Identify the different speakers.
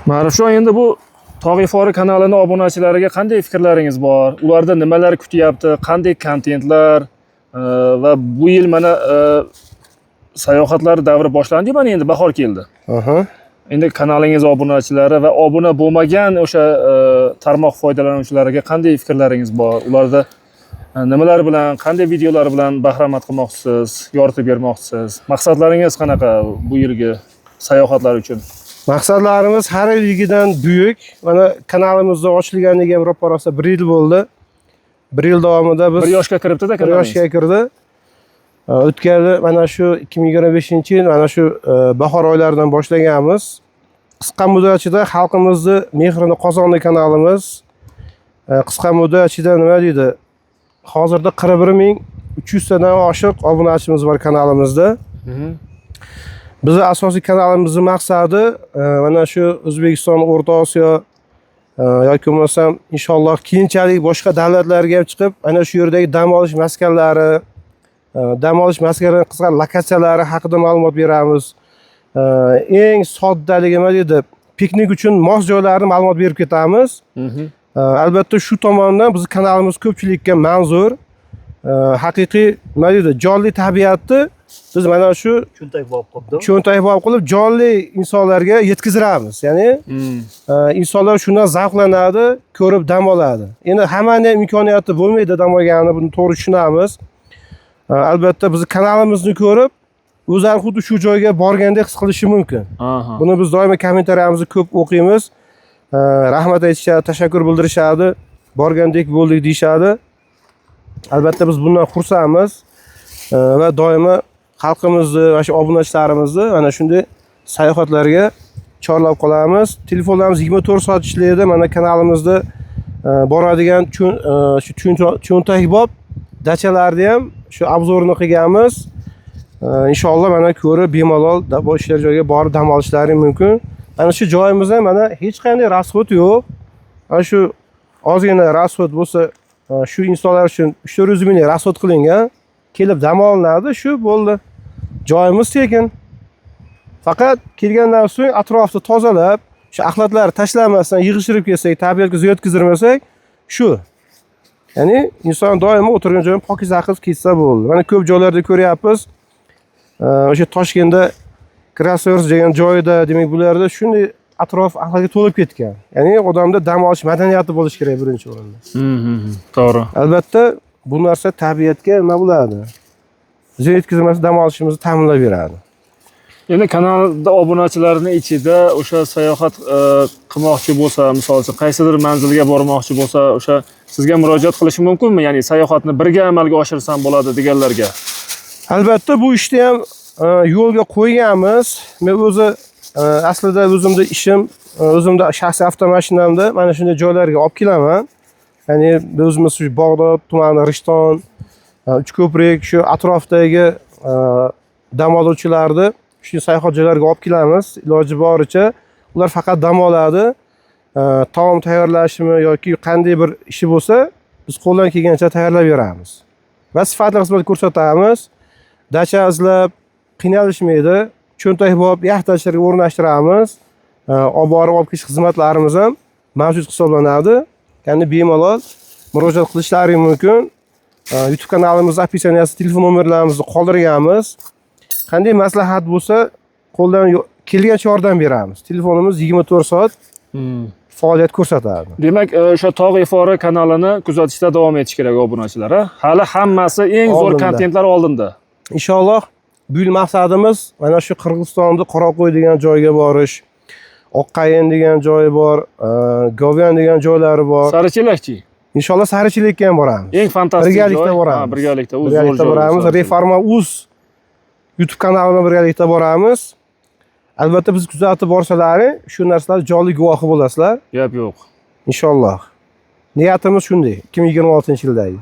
Speaker 1: Ma'rifjon, endi bu Tog'li Fori kanalining obunachilariga qanday fikrlaringiz bor? Ularda nimalar kutyapti? Qanday kontentlar va bu yil mana sayohatlar davri boshlandi, mana endi bahor keldi. Endi kanalingiz obunachilari va obuna bo'lmagan o'sha tarmoq foydalanuvchilariga qanday fikrlaringiz bor? Ularda nimalar bilan, qanday videolar bilan bahramand qilmoqchisiz, yoritib bermoqchisiz? Maqsadlaringiz qanaqa bu yilgi sayohatlar uchun?
Speaker 2: Maqsadlarimiz har yilgidan buyuk. Mana kanalimizni ochilganiga ro'par rosa 1 yil bo'ldi. 1 yil davomida biz
Speaker 1: 1 yoshga kiribdi-da,
Speaker 2: 1 yoshga kirdi. O'tgan mana shu 2025-yil mana shu bahor oylaridan boshlaganmiz. Qisqa muddat ichida xalqimizni mehrini qozongan kanalimiz. Qisqa muddat ichida nima deydi? Hozirda 41.300 tadan oshiq obunachimiz bor kanalimizda. Bizning asosiy kanalimizning maqsadi mana shu O'zbekiston, O'rta Osiyo yoki bo'lmasam inshaalloh keyinchalik boshqa davlatlarga ham chiqib, ana shu yerdagi dam olish maskanlari, qisqa lokatsiyalari haqida ma'lumot beramiz. Eng soddaligi nima deydi? Piknik uchun mos joylarni ma'lumot berib ketamiz. Albatta shu tomondan bizning kanalimiz ko'pchilikka manzur. Haqiqiy nima deydi? Jonli tabiatni biz mana shu cho'ntak bo'lib qilib jonli insonlarga yetkazamiz. Ya'ni insonlar shundan zavqlanadi, ko'rib dam oladi. Endi hammaning imkoniyati bo'lmaydi dam olgani, buni to'g'ri tushunamiz. Albatta biz kanalimizni ko'rib, o'zlari xuddi shu joyga borgandek his qilishi mumkin. Buni biz doimo kommentariyamizni ko'p o'qiymiz. Rahmat aytishadi, tashakkur bildirishadi, borgandek bo'ldik deyshadi. Albatta biz bundan xursandmiz va doimo xalqimizni va shu obunachilarimizni ana shunday sayohatlarga chorlab qolamiz. Telefonlarimiz 24 soat ishlaydi. Mana kanalimizda boradigan cho'ntakbob dachalarni ham shu obzorini qilganmiz. Inshaalloh mana ko'rib bemalol boshqa joyga borib dam olishlari mumkin. Mana shu joyimizda mana hech qanday rasxod yo'q. Ana shu ozgina rasxod bo'lsa, shu insonlar uchun 300 ming rasxod qilingan. Kelib dam olinadi, shu bo'ldi. Joyimiz tekin. Faqat kelgandan so'ng atrofni tozalab, shu axlatlar tashlamasdan yig'ishtirib kelsak, tabiatga ziyon yetkazmasak, shu. Ya'ni inson doimo o'tirgan joyini pokiza qilib ketsa bo'ldi. Mana ko'p joylarda ko'ryapmiz. O'sha Toshkentda Krasnoyarsk degan joyda, demak, bularda shunday atrof axlatga to'lib ketgan. Ya'ni odamda dam olish madaniyati bo'lish kerak birinchi o'rinda.
Speaker 1: To'g'ri.
Speaker 2: Albatta bu narsa tabiatga nima bo'ladi? Ziyon yetkazmasdan dam olishimizni ta'minlab beradi.
Speaker 1: Endi kanalda obunachilarning ichida o'sha sayohat qilmoqchi bo'lsa, misol uchun qaysidir manzilga bormoqchi bo'lsa, o'sha sizga murojaat qilishi mumkinmi? Ya'ni sayohatni birga amalga oshirsam bo'ladi deganlarga.
Speaker 2: Albatta bu ishni ham yo'lga qo'yganmiz. Men o'zi aslida o'zimda ishim, o'zimda shaxsiy avtomashinamda mana shunday joylarga olib kelaman. Ya'ni o'zimiz shu Bog'dod tumani, Rishton, Uchko'prik shu atrofdagi dam oluvchilarni shu sayohat joylariga olib kelamiz. Iloji boricha ular faqat dam oladi. Taom tayyorlashmi yoki qanday bir ishi bo'lsa, biz qo'ldan kelgancha tayyorlab beramiz. Va sifatli xizmat ko'rsatamiz. Dacha izlab qiynalishmaydi. Cho'ntakbob yaxtachilarga o'rnashtiramiz. Olib borib olib kelish xizmatlarimiz ham mavjud hisoblanadi. Ya'ni bemalol murojaat qilishlari mumkin. YouTube kanalimizda opisiyaniyasida telefon nomerlarimizni qoldirganmiz. Qanday maslahat bo'lsa, qo'ldan kelgancha yordam beramiz. Telefonimiz 24 soat faoliyat ko'rsatadi.
Speaker 1: Demak, o'sha Tog'li Fori kanalini kuzatishda davom etish kerak obunachilar. Hali hammasi eng zo'r kontentlar oldinda. Inshaalloh
Speaker 2: bu yil maqsadimiz mana shu Qirg'izistonda Qoraqo'y degan joyga borish, Oqqayin degan joyi bor, Govyan degan joylari bor.
Speaker 1: Sarichilakchi.
Speaker 2: Inshaalloh Sarichilikka ham boramiz.
Speaker 1: Eng fantastik
Speaker 2: birgalikda boramiz.
Speaker 1: Birgalikda
Speaker 2: boramiz. Reforma.uz YouTube kanalida birgalikda boramiz. Albatta biz kuzatib borsalaring, shu narsalar jonli guvohi bo'lasizlar.
Speaker 1: Gap yo'q.
Speaker 2: Inshaalloh. Niyatimiz shunday, 2026-yildagi.